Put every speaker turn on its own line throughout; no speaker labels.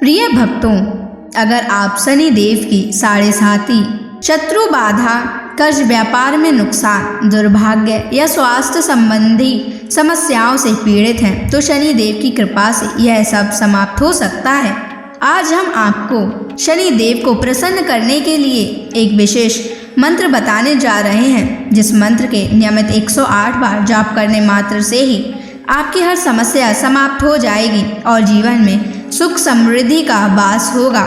प्रिय भक्तों, अगर आप शनि देव की साढ़े साती, शत्रु बाधा, कर्ज, व्यापार में नुकसान, दुर्भाग्य या स्वास्थ्य संबंधी समस्याओं से पीड़ित हैं तो शनि देव की कृपा से यह सब समाप्त हो सकता है। आज हम आपको शनि देव को प्रसन्न करने के लिए एक विशेष मंत्र बताने जा रहे हैं, जिस मंत्र के नियमित 108 बार जाप करने मात्र से ही आपकी हर समस्या समाप्त हो जाएगी और जीवन में सुख समृद्धि का वास होगा।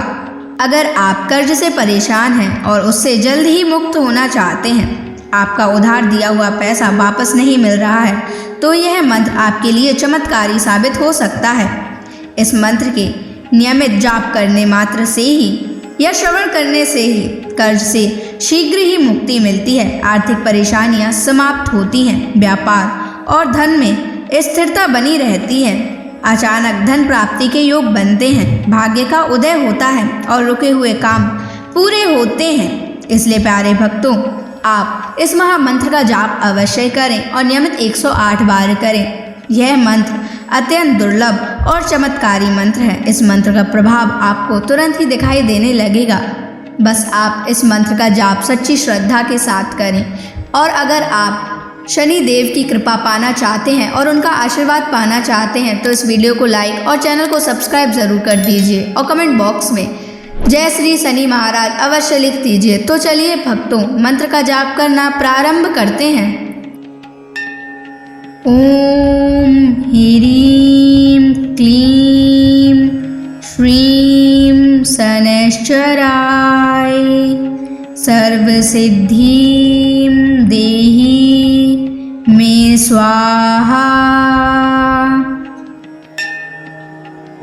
अगर आप कर्ज से परेशान हैं और उससे जल्द ही मुक्त होना चाहते हैं, आपका उधार दिया हुआ पैसा वापस नहीं मिल रहा है, तो यह मंत्र आपके लिए चमत्कारी साबित हो सकता है। इस मंत्र के नियमित जाप करने मात्र से ही या श्रवण करने से ही कर्ज से शीघ्र ही मुक्ति मिलती है, आर्थिक परेशानियां समाप्त होती हैं, व्यापार और धन में स्थिरता बनी रहती है, अचानक धन प्राप्ति के योग बनते हैं, भाग्य का उदय होता है और रुके हुए काम पूरे होते हैं। इसलिए प्यारे भक्तों, आप इस महामंत्र का जाप अवश्य करें और नियमित 108 बार करें। यह मंत्र अत्यंत दुर्लभ और चमत्कारी मंत्र है। इस मंत्र का प्रभाव आपको तुरंत ही दिखाई देने लगेगा। बस आप इस मंत्र का जाप सच्ची श्रद्धा के साथ करें। और अगर आप शनि देव की कृपा पाना चाहते हैं और उनका आशीर्वाद पाना चाहते हैं तो इस वीडियो को लाइक और चैनल को सब्सक्राइब जरूर कर दीजिए और कमेंट बॉक्स में जय श्री शनि महाराज अवश्य लिख दीजिए। तो चलिए भक्तों, मंत्र का जाप करना प्रारंभ करते हैं। ओम ह्रीं क्लीं श्रीं शनैश्चराय सर्वसिद्धिं देहि मे स्वाहा।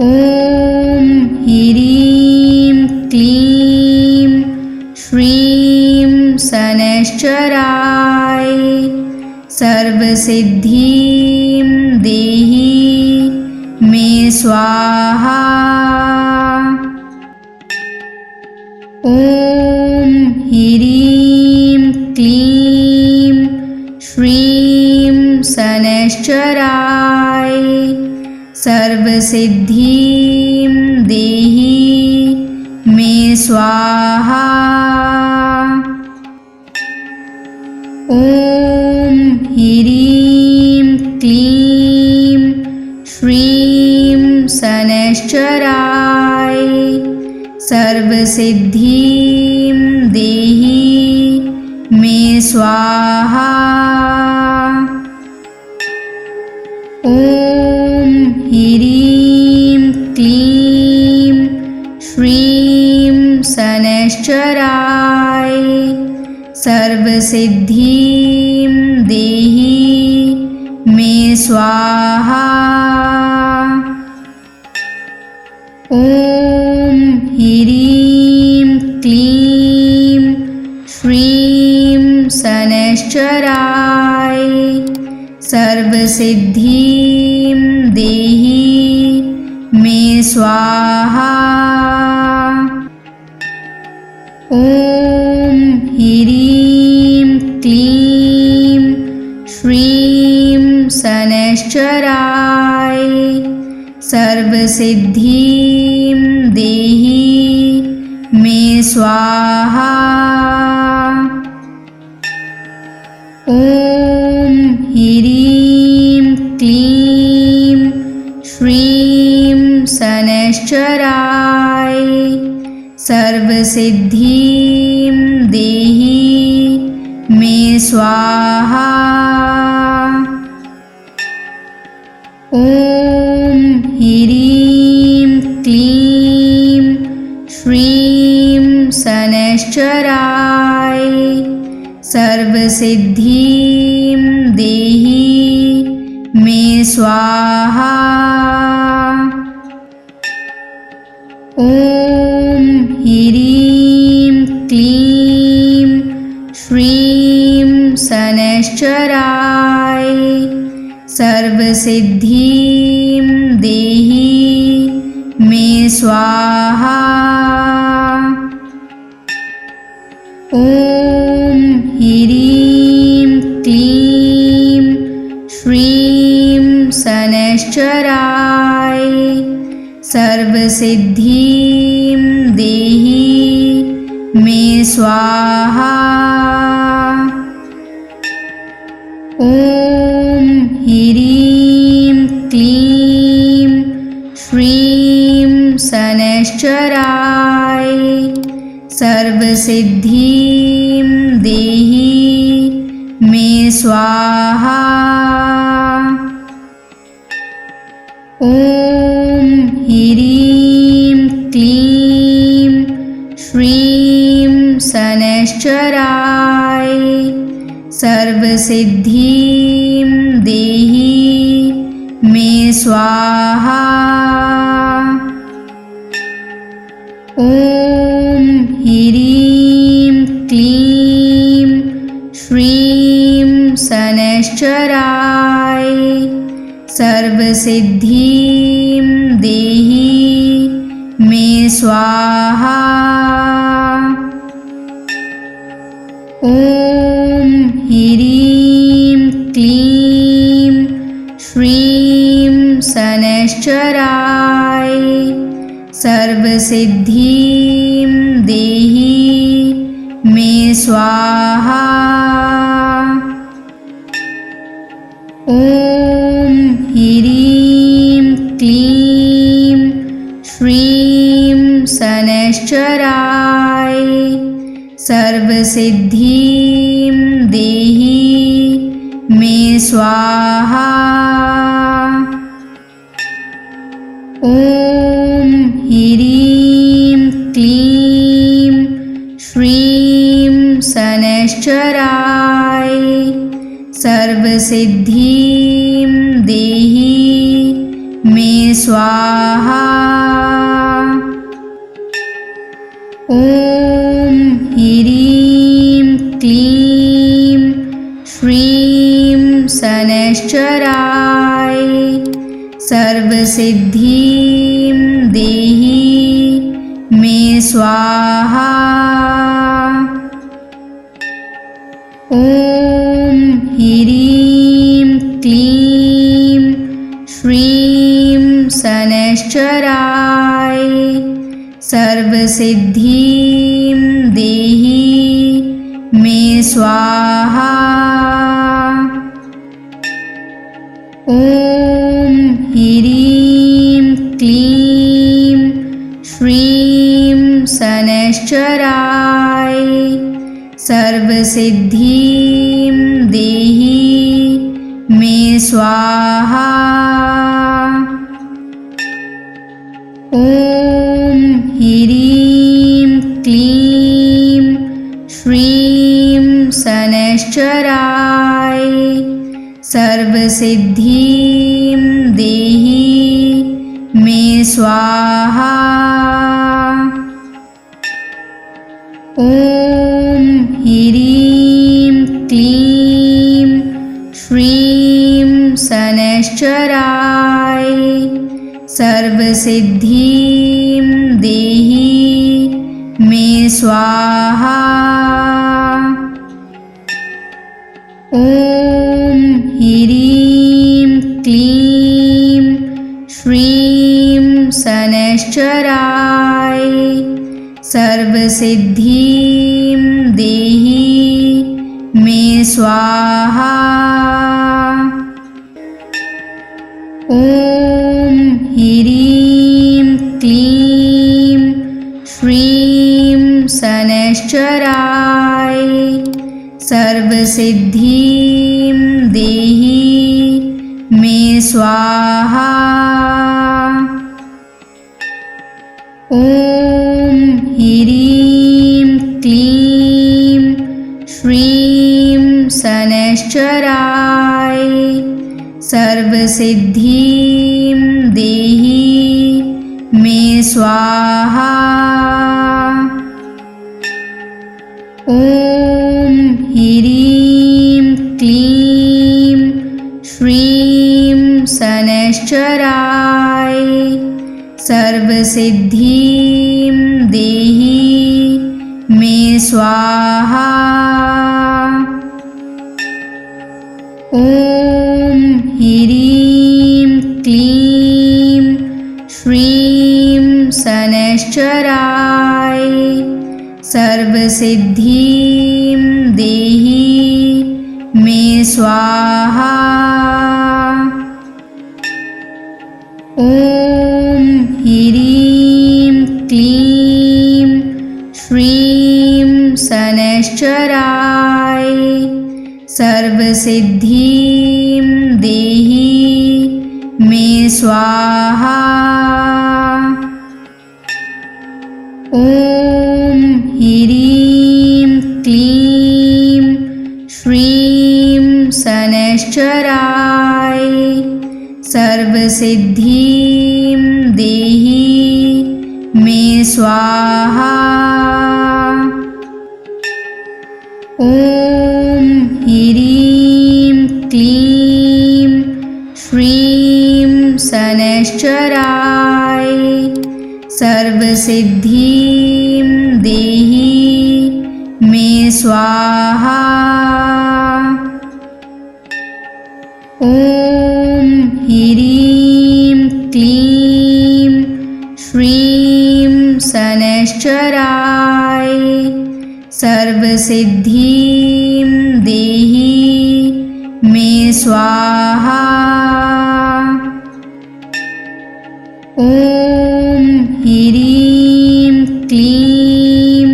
ओम ह्रीं क्लीं श्रीं शनैश्चराय सर्वसिद्धिं देहि मे स्वाहा। ओम ह्रीं क्लीं श्रीं शनैश्चराय सर्वसिद्धिं देहि मे स्वाहा। ओम ह्रीं क्लीं श्रीं शनैश्चराय सर्वसिद्धिं देहि मे स्वाहा। ओम ह्रीं क्लीं श्रीं शनैश्चराय सर्वसिद्धिं देहि मे स्वाहा। ओम ह्रीं क्लीं श्रीं शनैश्चराय सर्वसिद्धिं देहि मे स्वाहा। ओम ह्रीं क्लीं श्रीं शनैश्चराय सर्वसिद्धिं देहि मे स्वाहा। ओम ह्रीं क्लीं श्रीं शनैश्चराय सर्वसिद्धिं देहि मे स्वाहा। ओम ह्रीं क्लीं श्रीं शनैश्चराय सर्वसिद्धिं देहि मे स्वाहा। ओम ह्रीं क्लीं श्रीं शनैश्चराय सर्वसिद्धिं देहि मे स्वाहा। ओम ह्रीं क्लीं श्रीं शनैश्चराय सर्वसिद्धिं सर्वसिद्धिं देहि मे स्वाहा। ॐ ह्रीं क्लीं श्रीं शनैश्चराय सर्वसिद्धिं देहि मे स्वाहा। ॐ ह्रीं क्लीं श्रीं शनैश्चराय सर्वसिद्धिं देहि मे स्वाहा। ॐ ह्रीं क्लीं श्रीं शनैश्चराय सर्वसिद्धिं देहि मे स्वाहा। ॐ ह्रीं क्लीं श्रीं शनैश्चराय सर्वसिद्धिं देहि मे स्वाहा। ॐ ह्रीं क्लीं श्रीं शनैश्चराय सर्वसिद्धिं देहि मे स्वाहा। ॐ ह्रीं क्लीं श्रीं शनैश्चराय सर्वसिद्धिं देहि मे स्वाहा। ॐ ह्रीं क्लीं श्रीं शनैश्चराय सर्वसिद्धिं देहि मे स्वाहा। ॐ ह्रीं क्लीं श्रीं शनैश्चराय सर्वसिद्धिं देहि मे स्वाहा। ॐ ह्रीं क्लीं श्रीं शनैश्चराय सर्वसिद्धिं देहि मे स्वाहा। ॐ ह्रीं क्लीं श्रीं शनैश्चराय सर्वसिद्धिं देहि मे स्वाहा। ॐ ह्रीं क्लीं श्रीं शनैश्चराय सर्वसिद्धिं देहि मे स्वाहा। ॐ ह्रीं क्लीं श्रीं शनैश्चराय सर्वसिद्धिं देहि मे स्वाहा। ॐ ह्रीं क्लीं श्रीं शनैश्चराय सर्वसिद्धिं देहि मे स्वाहा। ॐ ह्रीं क्लीं श्रीं शनैश्चराय सर्वसिद्धिं देहि मे स्वाहा। ॐ ह्रीं क्लीं श्रीं शनैश्चराय सर्वसिद्धिं देहि मे स्वाहा। ॐ ह्रीं क्लीं श्रीं शनैश्चराय सर्वसिद्धिं देहि मे स्वाहा। ॐ ह्रीं क्लीं श्रीं शनैश्चराय सर्वसिद्धिं देहि मे स्वाहा। ॐ ह्रीं क्लीं श्रीं शनैश्चराय सर्वसिद्धिं देहि मे स्वाहा। ॐ ह्रीं क्लीं श्रीं शनैश्चराय सर्वसिद्धिं देहि मे स्वाहा। ॐ ह्रीं क्लीं श्रीं शनैश्चराय सर्वसिद्धिं देहि मे स्वाहा। ॐ ह्रीं क्लीं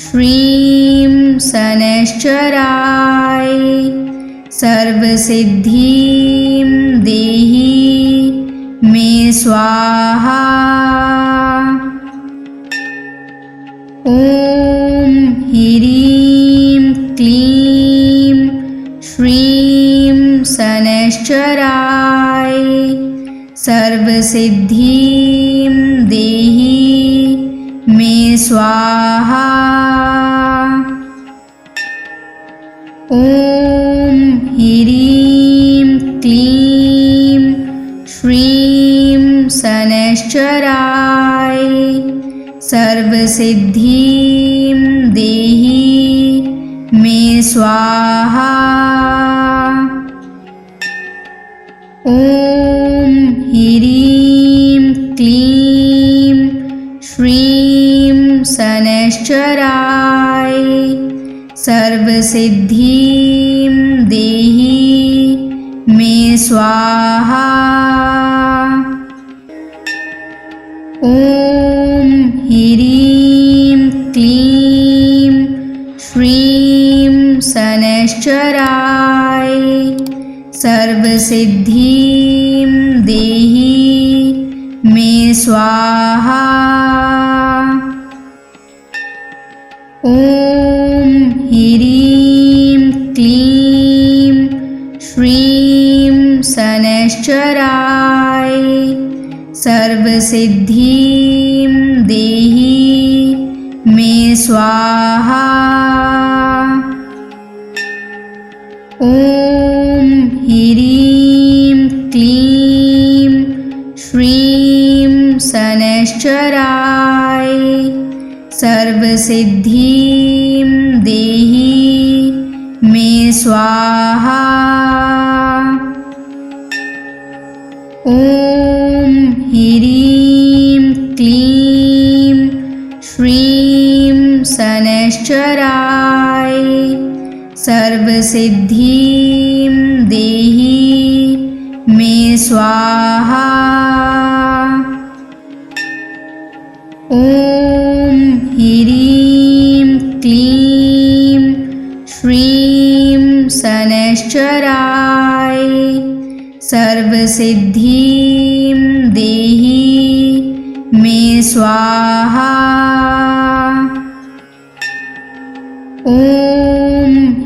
श्रीं शनैश्चराय सर्वसिद्धिं देहि मे स्वाहा। ॐ ह्रीं क्लीं श्रीं शनैश्चराय सर्वसिद्धिं देहि मे स्वाहा। ॐ ह्रीं क्लीं श्रीं शनैश्चराय सर्वसिद्धिं देहि मे स्वाहा। ॐ ह्रीं क्लीं श्रीं शनैश्चराय सर्वसिद्धिं देहि मे स्वाहा। ॐ ह्रीं क्लीं श्रीं शनैश्चराय सर्वसिद्धिं देहि मे स्वाहा। ॐ ह्रीं क्लीं श्रीं शनैश्चराय सर्वसिद्धिं देहि मे स्वाहा। ॐ ह्रीं क्लीं श्रीं शनैश्चराय सर्वसिद्धिं देहि मे स्वाहा। ॐ ह्रीं क्लीं श्रीं शनैश्चराय सर्वसिद्धिं देहि मे स्वाहा। ॐ ह्रीं क्लीं श्रीं शनैश्चराय सर्वसिद्धिं देहि मे स्वाहा। ॐ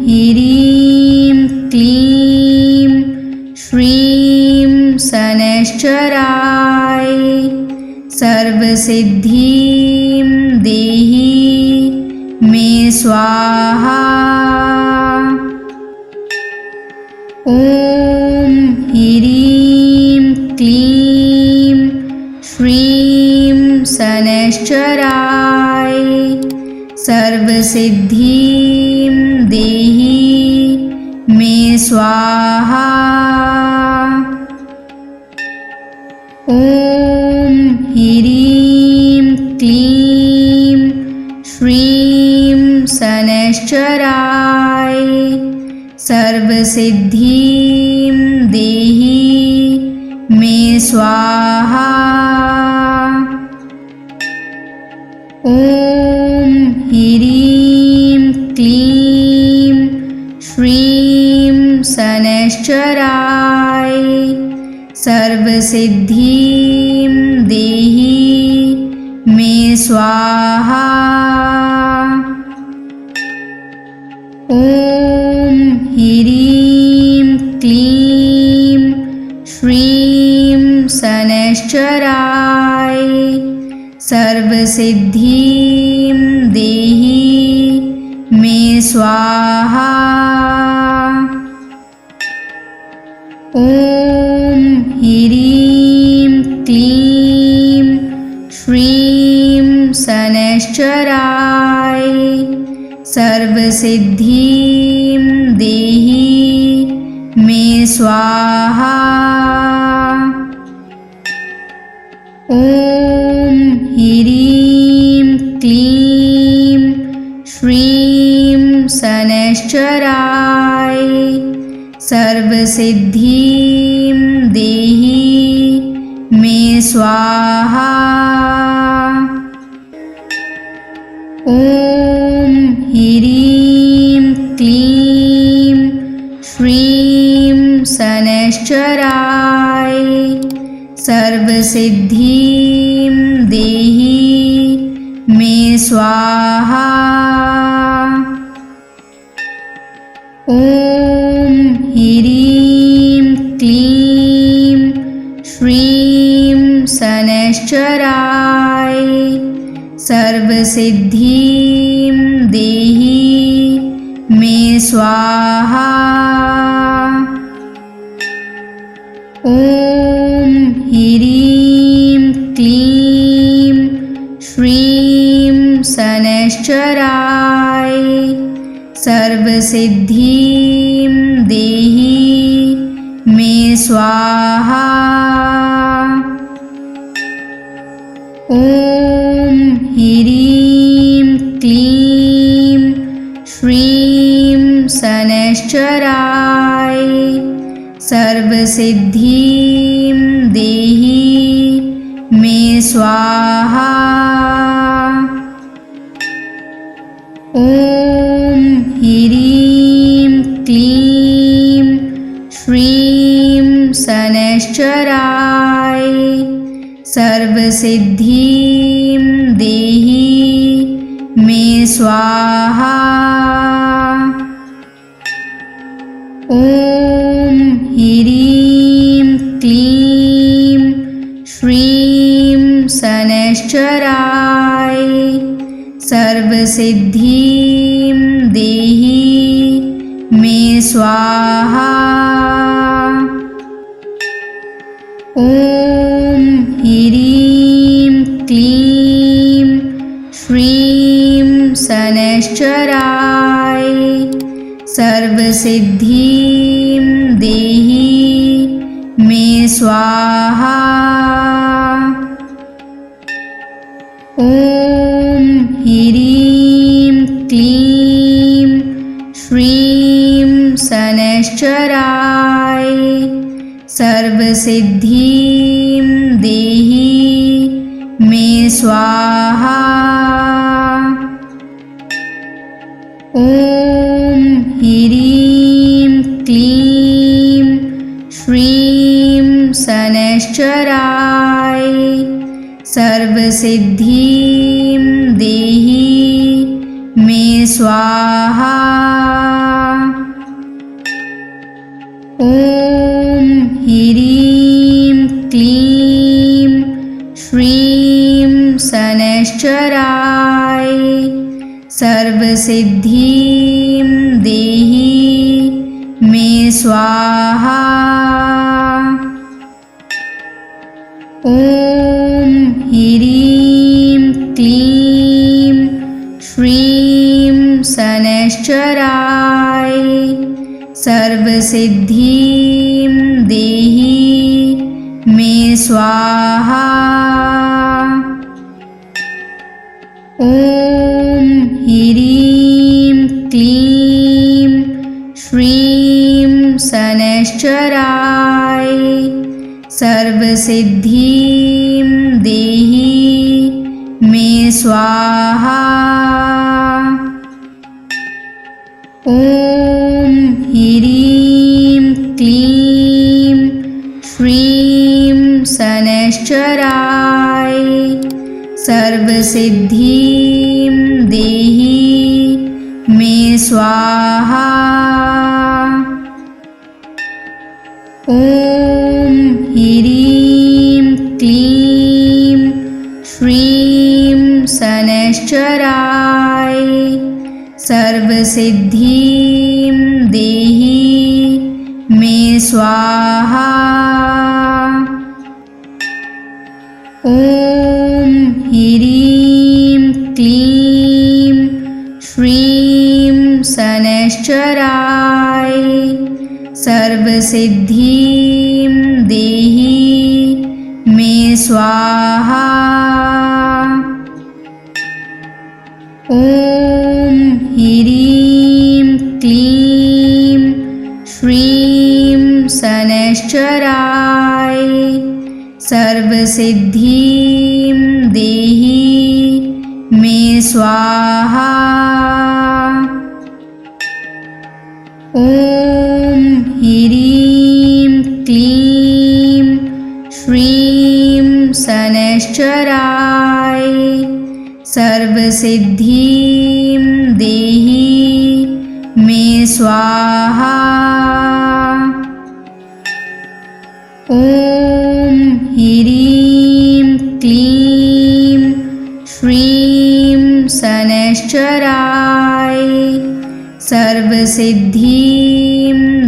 ह्रीं क्लीं श्रीं शनैश्चराय सर्वसिद्धिं देहि मे स्वाहा। ॐ ह्रीं क्लीं श्रीं शनैश्चराय सर्वसिद्धिं देहि मे स्वाहा। ॐ ह्रीं क्लीं श्रीं शनैश्चराय सर्वसिद्धिं देहि मे स्वाहा। ॐ ह्रीं क्लीं श्रीं शनैश्चराय सर्वसिद्धिं देहि मे स्वाहा। ॐ ह्रीं क्लीं श्रीं शनैश्चराय सर्वसिद्धिं देहि मे स्वाहा। ॐ ह्रीं क्लीं श्रीं शनैश्चराय सर्वसिद्धिं देहि मे स्वाहा। ॐ ह्रीं क्लीं श्रीं शनैश्चराय सर्वसिद्धिं देहि मे स्वाहा। ॐ ह्रीं क्लीं श्रीं शनैश्चराय सर्वसिद्धिं देहि मे स्वाहा। ॐ ह्रीं क्लीं श्रीं शनैश्चराय सर्वसिद्धिं देहि मे स्वाहा। ॐ ह्रीं क्लीं श्रीं शनैश्चराय सर्वसिद्धिं देहि मे स्वाहा। ॐ ह्रीं क्लीं श्रीं शनैश्चराय सर्वसिद्धिं देहि मे स्वाहा। ॐ ह्रीं क्लीं श्रीं शनैश्चराय सर्वसिद्धिं देहि मे स्वाहा। ॐ ह्रीं क्लीं श्रीं शनैश्चराय सर्वसिद्धिं देहि मे स्वाहा। ॐ ह्रीं क्लीं श्रीं शनैश्चराय सर्वसिद्धिं देहि मे स्वाहा। ॐ ह्रीं क्लीं श्रीं शनैश्चराय सर्वसिद्धिं देहि मे स्वाहा। ॐ ह्रीं क्लीं श्रीं शनैश्चराय सर्वसिद्धिं देहि मे स्वाहा। ॐ ह्रीं क्लीं श्रीं शनैश्चराय सर्वसिद्धिं देहि मे स्वाहा। ॐ ह्रीं क्लीं श्रीं शनैश्चराय सर्वसिद्धिं देहि मे स्वाहा। ॐ ॐ ह्रीं क्लीं श्रीं शनैश्चराय सर्वसिद्धिं देहि मे स्वाहा। ॐ ह्रीं क्लीं श्रीं शनैश्चराय सर्वसिद्धिं देहि मे स्वाहा। ॐ ह्रीं क्लीं श्रीं शनैश्चराय सर्वसिद्धिं देहि मे स्वाहा। ॐ ह्रीं क्लीं श्रीं शनैश्चराय सर्वसिद्धिं देहि मे स्वाहा। ॐ ह्रीं क्लीं श्रीं शनैश्चराय सर्वसिद्धिं देहि मे स्वाहा। ॐ ह्रीं क्लीं श्रीं शनैश्चराय सर्वसिद्धिं देहि मे स्वाहा। ॐ ह्रीं क्लीं श्रीं शनैश्चराय सर्वसिद्धिं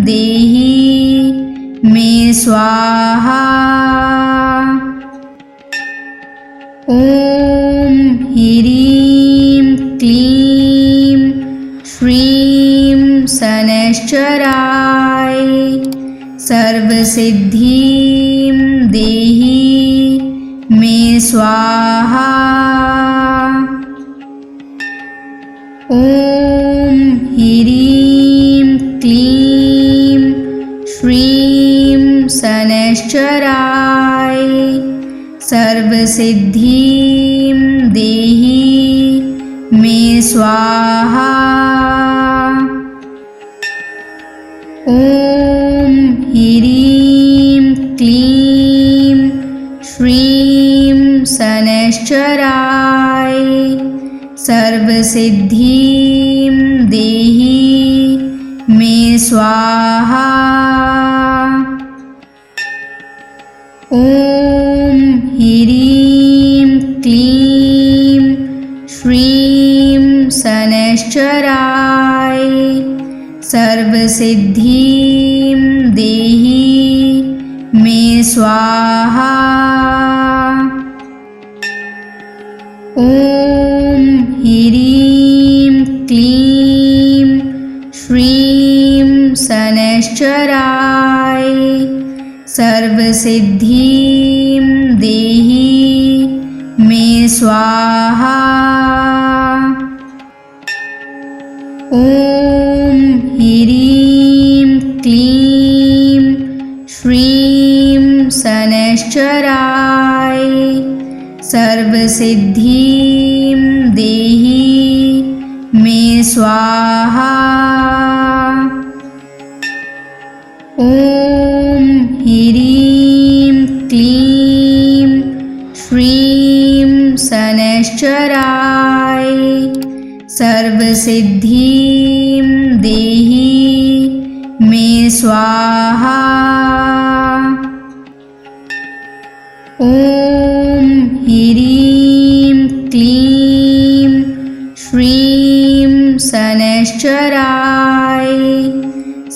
देहि मे स्वाहा। ॐ ह्रीं क्लीं श्रीं शनैश्चराय सर्वसिद्धिं देहि मे स्वाहा। ॐ ह्रीं क्लीं श्रीं शनैश्चराय सर्वसिद्धिं देहि मे स्वाहा। ॐ ह्रीं क्लीं श्रीं शनैश्चराय सर्वसिद्धिं देहि मे स्वाहा। ॐ ह्रीं क्लीं श्रीं शनैश्चराय सर्वसिद्धिं देहि मे स्वाहा। ॐ ह्रीं क्लीं श्रीं शनैश्चराय सर्वसिद्धिं देहि मे स्वाहा। ॐ ह्रीं क्लीं श्रीं शनैश्चराय सर्वसिद्धिं देहि मे स्वाहा। ॐ ह्रीं क्लीं श्रीं शनैश्चराय सर्वसिद्धिं देहि मे स्वाहा। ॐ ह्रीं क्लीं श्रीं शनैश्चराय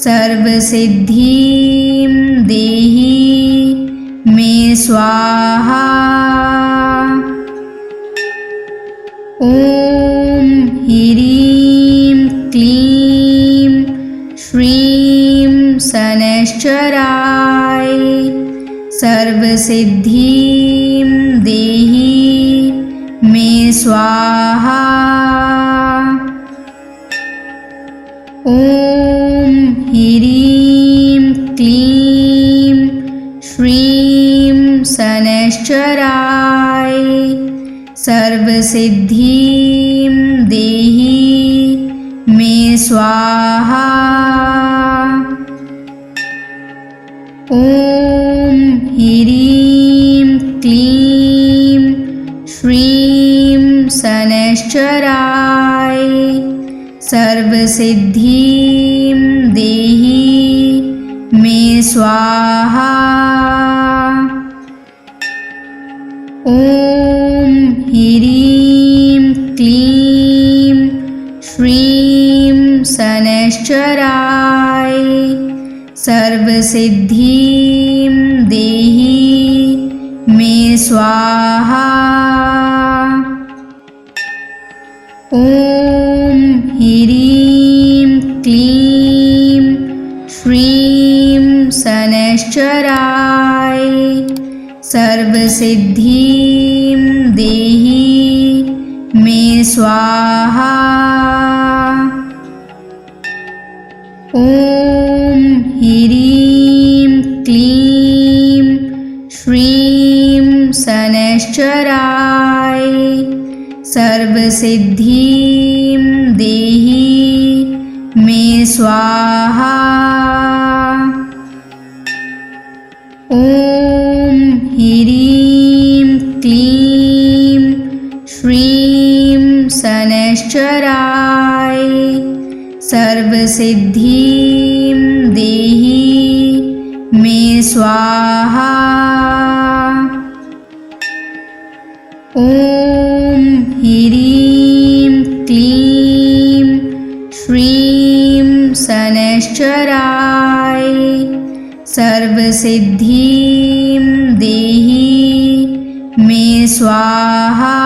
सर्वसिद्धिं देहि मे स्वाहा। ॐ ह्रीं क्लीं श्रीं शनैश्चराय सर्वसिद्धिं देहि मे स्वाहा। ॐ ह्रीं क्लीं श्रीं शनैश्चराय सर्वसिद्धिं देहि मे स्वाहा। ॐ ह्रीं क्लीं श्रीं शनैश्चराय सर्वसिद्धिं देहि मे स्वाहा। ॐ ह्रीं क्लीं श्रीं शनैश्चराय सर्वसिद्धिं देहि मे स्वाहा। ॐ ह्रीं क्लीं श्रीं शनैश्चराय सर्वसिद्धिं देहि मे स्वाहा। ॐ ह्रीं क्लीं श्रीं शनैश्चराय सर्वसिद्धिं देहि मे स्वाहा। ॐ ह्रीं क्लीं श्रीं शनैश्चराय सर्वसिद्धिं देहि मे स्वाहा। ॐ ह्रीं क्लीं श्रीं शनैश्चराय सर्वसिद्धिं देहि मे स्वाहा।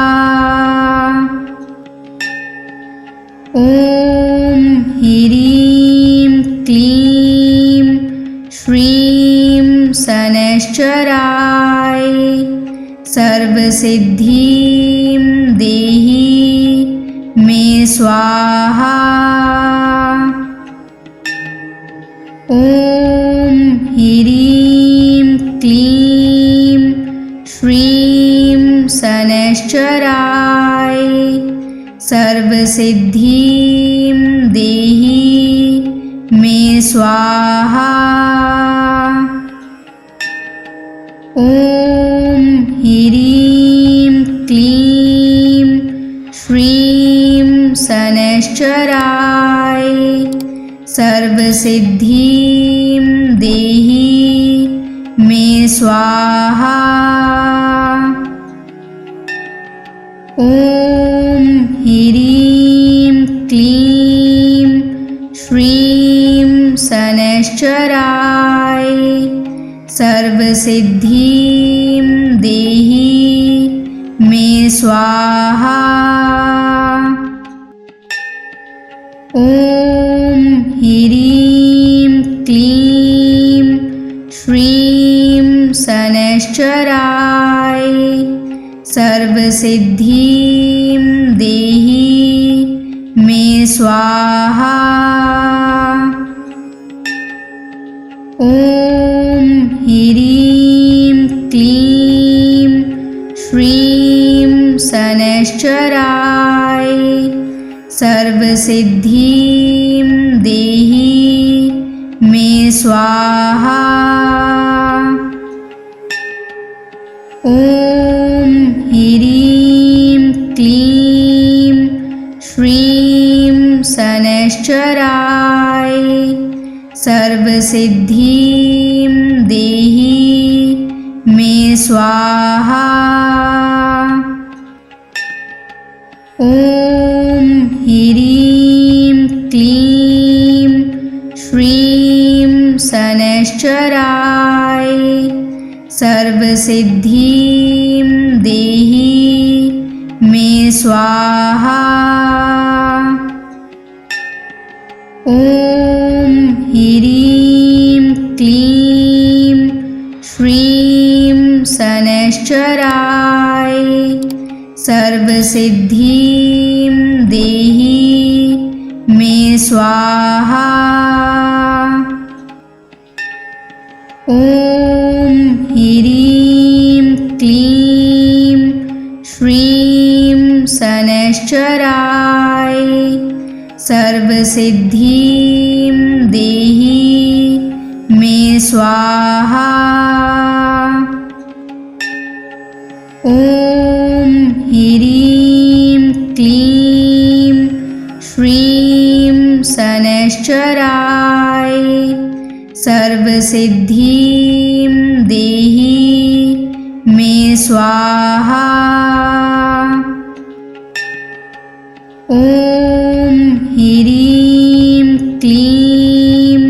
ॐ ह्रीं क्लीं श्रीं शनैश्चराय सर्वसिद्धिं देहि मे स्वाहा। ॐ ह्रीं क्लीं श्रीं शनैश्चराय सर्वसिद्धिं देहि मे स्वाहा। ॐ ह्रीं क्लीं श्रीं शनैश्चराय सर्वसिद्धिं देहि मे स्वाहा। ॐ ह्रीं क्लीं श्रीं शनैश्चराय सर्वसिद्धिं देहि मे स्वाहा। ॐ ह्रीं क्लीं श्रीं शनैश्चराय सर्वसिद्धिं देहि मे स्वाहा। ॐ ह्रीं क्लीं श्रीं शनैश्चराय सर्वसिद्धिं देहि मे स्वाहा। ॐ ह्रीं क्लीं श्रीं शनैश्चराय सर्वसिद्धिं देहि मे स्वाहा। ॐ ह्रीं क्लीं श्रीं शनैश्चराय सर्वसिद्धिं देहि मे स्वाहा। ॐ ह्रीं क्लीं श्रीं शनैश्चराय सर्वसिद्धिं देहि मे स्वाहा। ॐ ह्रीं क्लीं श्रीं शनैश्चराय सर्वसिद्धिं देहि मे स्वाहा। ॐ ह्रीं क्लीं श्रीं शनैश्चराय सर्वसिद्धिं देहि मे स्वाहा। ॐ ह्रीं क्लीं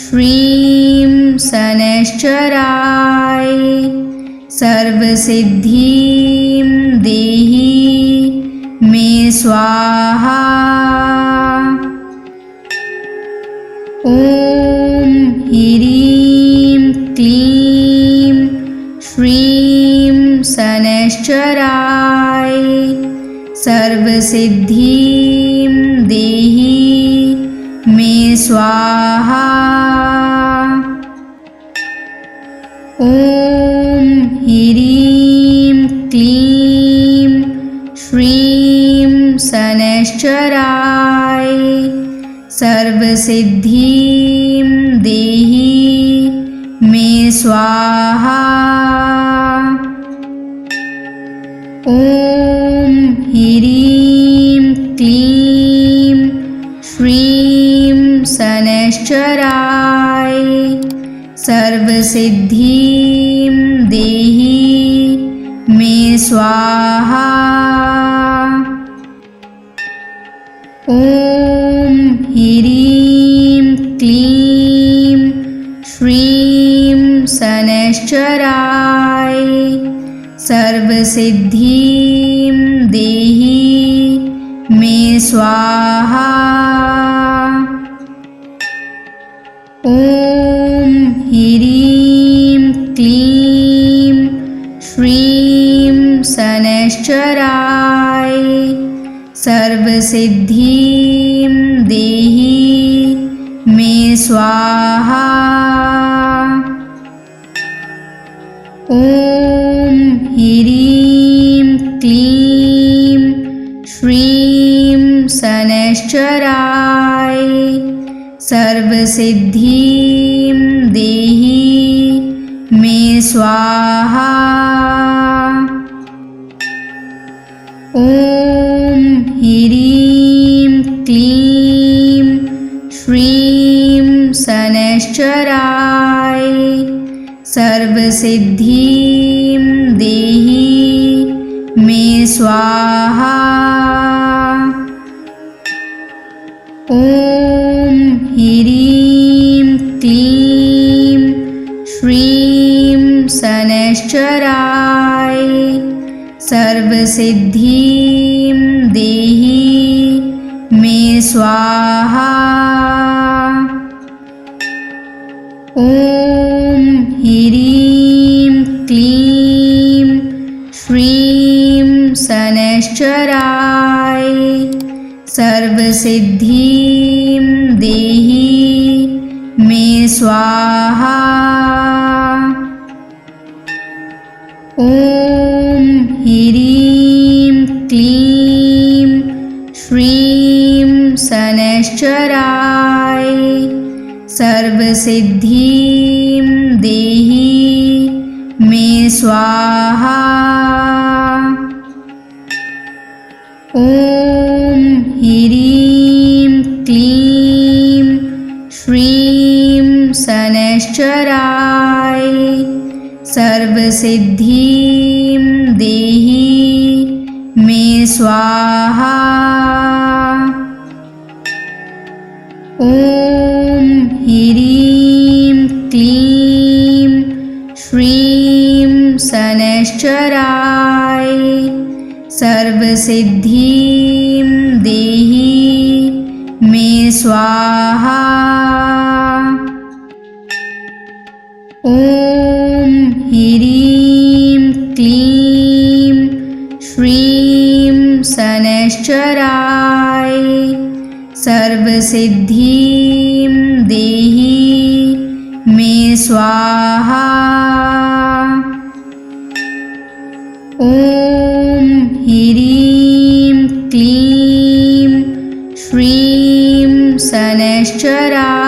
श्रीं शनैश्चराय सर्वसिद्धिं देहि मे स्वाहा। ॐ ह्रीं क्लीं श्रीं शनैश्चराय सर्वसिद्धिं देहि मे स्वाहा। ॐ ह्रीं क्लीं श्रीं शनैश्चराय सर्वसिद्धिं देहि मे स्वाहा। ॐ ह्रीं क्लीं श्रीं शनैश्चराय सर्वसिद्धिं देहि मे स्वाहा। ॐ ह्रीं क्लीं श्रीं शनैश्चराय सर्वसिद्धिं देहि मे स्वाहा। ॐ ह्रीं क्लीं श्रीं शनैश्चराय सर्वसिद्धिं देहि मे स्वाहा। ॐ ह्रीं क्लीं श्रीं शनैश्चराय सर्वसिद्धिं देहि मे स्वाहा। ॐ ह्रीं क्लीं श्रीं शनैश्चराय सर्वसिद्धिं देहि मे स्वाहा। ॐ ह्रीं क्लीं श्रीं शनैश्चराय सर्वसिद्धिं देहि मे स्वाहा। ॐ ह्रीं क्लीं श्रीं शनैश्चराय सर्वसिद्धिं देहि मे स्वाहा। ॐ ह्रीं क्लीं श्रीं शनैश्चराय सर्वसिद्धिं देहि मे स्वाहा। ॐ ह्रीं क्लीं श्रीं शनैश्चराय सर्वसिद्धिं देहि मे स्वाहा। ॐ ह्रीं क्लीं श्रीं शनैश्चराय सर्वसिद्धिं देहि मे स्वाहा। ॐ ह्रीं क्लीं श्रीं शनैश्चराय सर्वसिद्धिं देहि मे स्वाहा। ॐ ह्रीं क्लीं श्रीं शनैश्चराय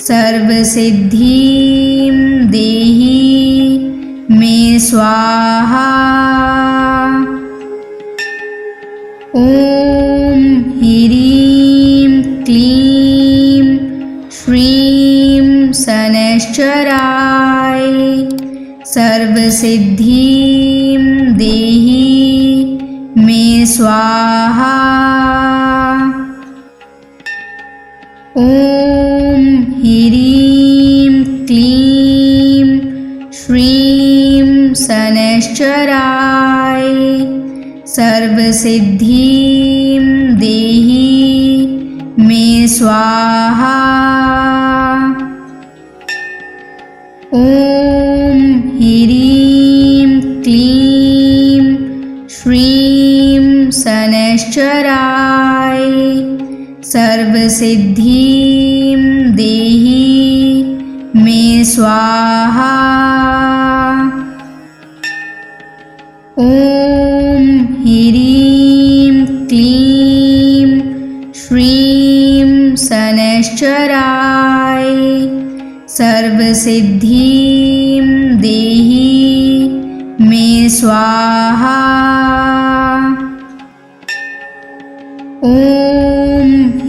सर्वसिद्धिं देहि मे स्वाहा। ॐ ह्रीं क्लीं श्रीं शनैश्चराय सर्वसिद्धिं देहि मे स्वाहा। ॐ ह्रीं क्लीं श्रीं शनैश्चराय सर्वसिद्धिं देहि मे स्वाहा। ॐ ह्रीं क्लीं श्रीं शनैश्चराय सर्वसिद्धिं देहि मे स्वाहा। ॐ ह्रीं क्लीं श्रीं शनैश्चराय सर्वसिद्धिं देहि मे स्वाहा। ॐ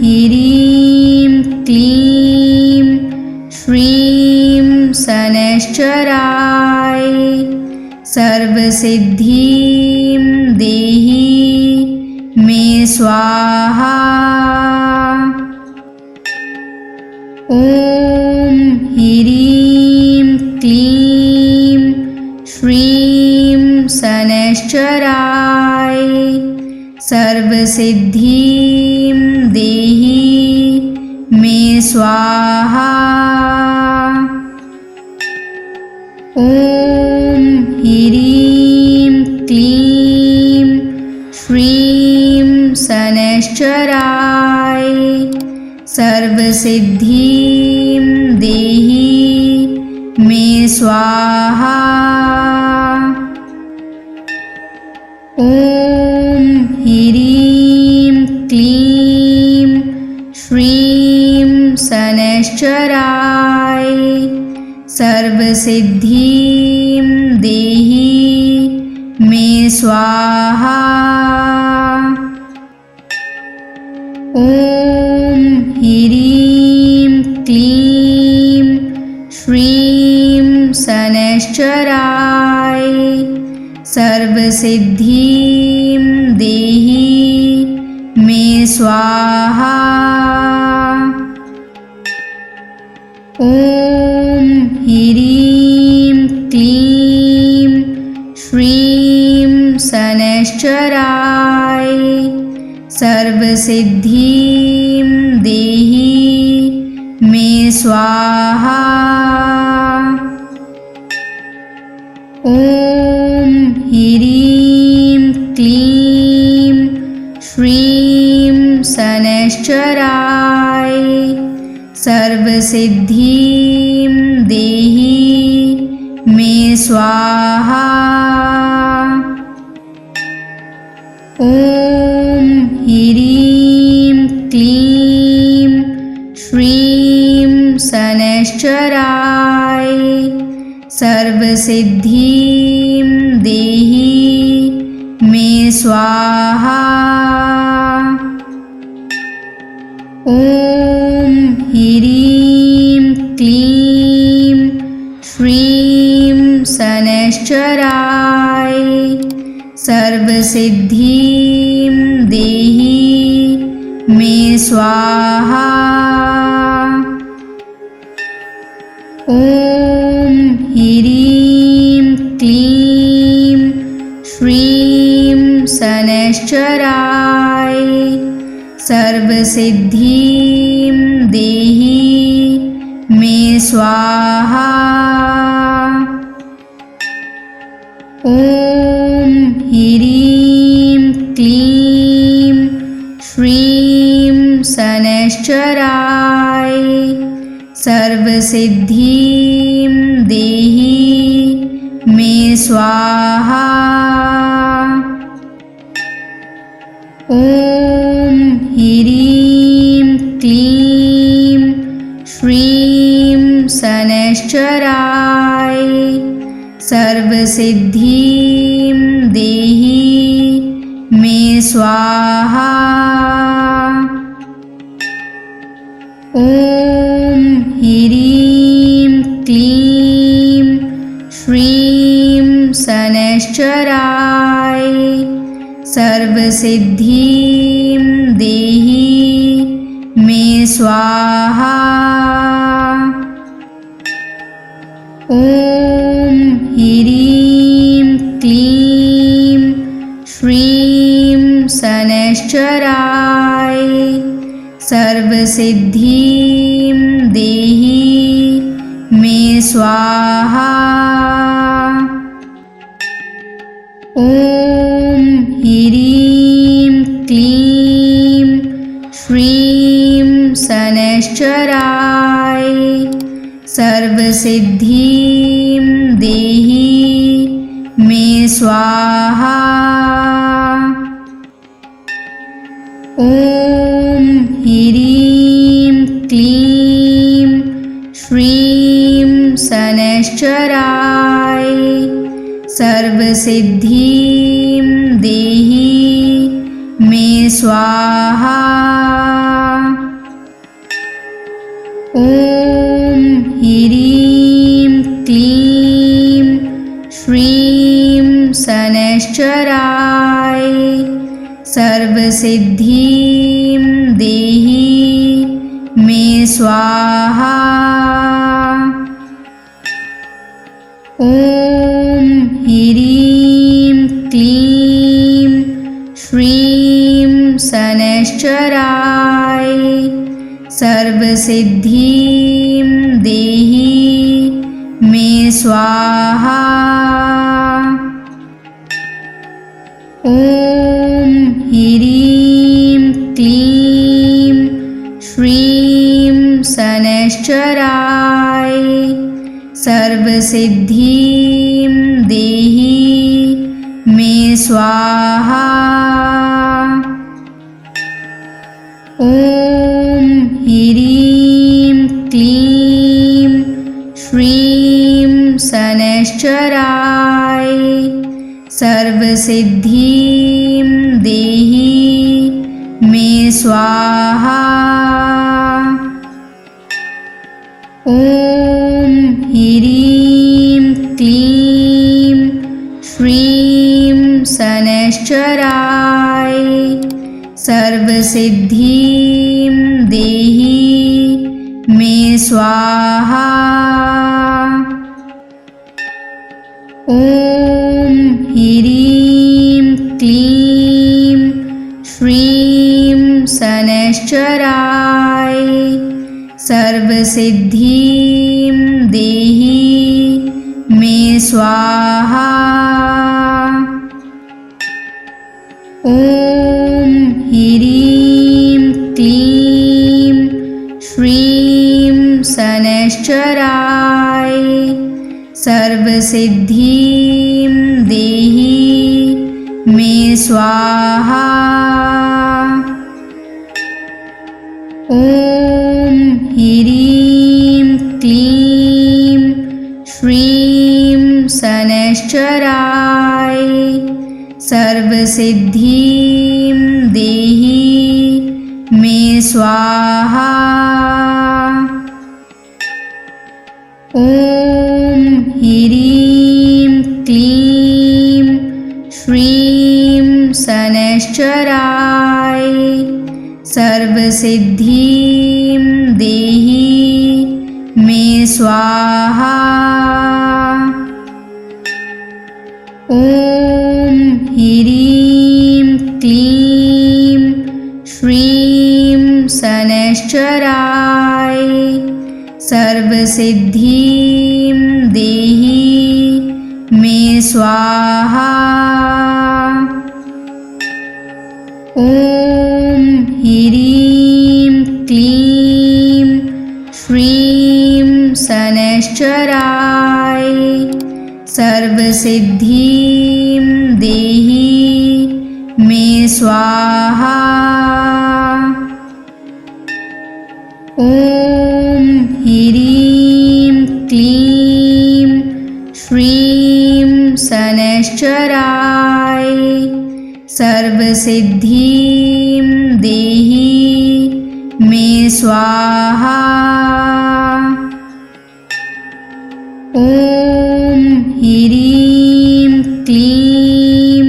ह्रीं क्लीं श्रीं शनैश्चराय सर्वसिद्धिं देहि मे स्वाहा। ॐ ह्रीं क्लीं श्रीं शनैश्चराय सर्वसिद्धिं देहि मे स्वाहा। ॐ ह्रीं क्लीं श्रीं शनैश्चराय सर्वसिद्धिं देहि मे स्वाहा। ॐ ह्रीं क्लीं श्रीं शनैश्चराय सर्वसिद्धिं देहि मे स्वाहा। ॐ ह्रीं क्लीं श्रीं शनैश्चराय सर्वसिद्धिं देहि मे स्वाहा। ॐ ह्रीं क्लीं श्रीं शनैश्चराय सर्वसिद्धिं देहि मे स्वाहा। ॐ ह्रीं क्लीं श्रीं शनैश्चराय सर्वसिद्धिं देहि मे स्वाहा। ॐ ह्रीं क्लीं श्रीं शनैश्चराय सर्वसिद्धिं देहि मे स्वाहा। ॐ ह्रीं क्लीं श्रीं शनैश्चराय सर्वसिद्धिं देहि मे स्वाहा। ॐ ह्रीं क्लीं श्रीं शनैश्चराय सर्वसिद्धिं देहि मे स्वाहा। ॐ ह्रीं क्लीं श्रीं शनैश्चराय सर्वसिद्धिं देहि मे स्वाहा। ॐ ह्रीं क्लीं श्रीं शनैश्चराय सर्वसिद्धिं देहि मे स्वाहा। ॐ ह्रीं क्लीं श्रीं शनैश्चराय सर्वसिद्धिं देहि मे स्वाहा। ॐ ह्रीं क्लीं श्रीं शनैश्चराय सर्वसिद्धिं देहि मे स्वाहा। ॐ ह्रीं क्लीं श्रीं शनैश्चराय सर्वसिद्धिं देहि मे स्वाहा। ॐ ह्रीं क्लीं श्रीं शनैश्चराय सर्वसिद्धिं देहि मे स्वाहा। ॐ ह्रीं क्लीं श्रीं शनैश्चराय सर्वसिद्धिं देहि मे स्वाहा। ॐ ह्रीं क्लीं श्रीं शनैश्चराय सर्वसिद्धिं देहि मे स्वाहा। ॐ ह्रीं क्लीं श्रीं शनैश्चराय सर्वसिद्धिं देहि मे स्वाहा। ॐ ह्रीं क्लीं श्रीं शनैश्चराय सर्वसिद्धिं देहि मे स्वाहा। ॐ ह्रीं क्लीं श्रीं शनैश्चराय सर्वसिद्धिं देहि मे स्वाहा। ॐ ह्रीं क्लीं श्रीं शनैश्चराय सर्वसिद्धिं देहि मे स्वाहा। ॐ ह्रीं क्लीं श्रीं शनैश्चराय सर्वसिद्धिं देहि मे स्वाहा। ॐ ह्रीं क्लीं श्रीं शनैश्चराय सर्वसिद्धिं देहि मे स्वाहा। ॐ ह्रीं क्लीं श्रीं शनैश्चराय सर्वसिद्धिं देहि मे स्वाहा। ॐ ह्रीं क्लीं श्रीं शनैश्चराय सर्वसिद्धिं देहि मे स्वाहा। ॐ शनैश्चराय सर्वसिद्धिं देहि मे स्वाहा। ॐ ह्रीं क्लीं श्रीं शनैश्चराय सर्वसिद्धिं देहि मे स्वाहा। ॐ ह्रीं क्लीं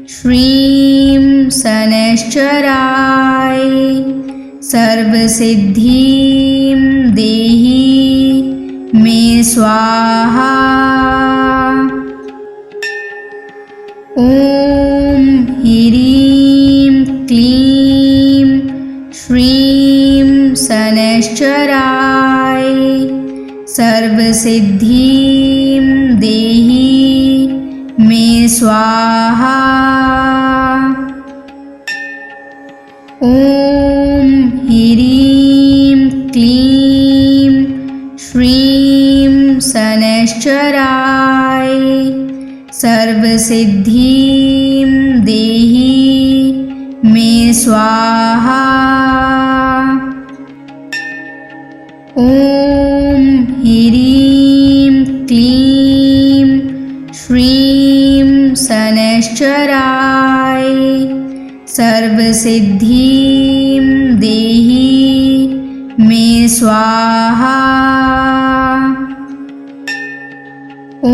श्रीं शनैश्चराय सर्वसिद्धिं देहि मे स्वाहा। ॐ ह्रीं क्लीं श्रीं शनैश्चराय सर्वसिद्धिं देहि मे स्वाहा। ॐ ह्रीं क्लीं श्रीं शनैश्चराय सर्वसिद्धिं देहि मे स्वाहा। ॐ ह्रीं क्लीं श्रीं शनैश्चराय सर्वसिद्धिं देहि मे स्वाहा। ॐ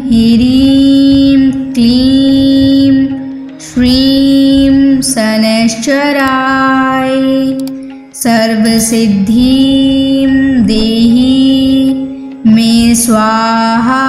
ह्रीं क्लीं श्रीं शनैश्चराय सर्वसिद्धिं देहि मे स्वाहा।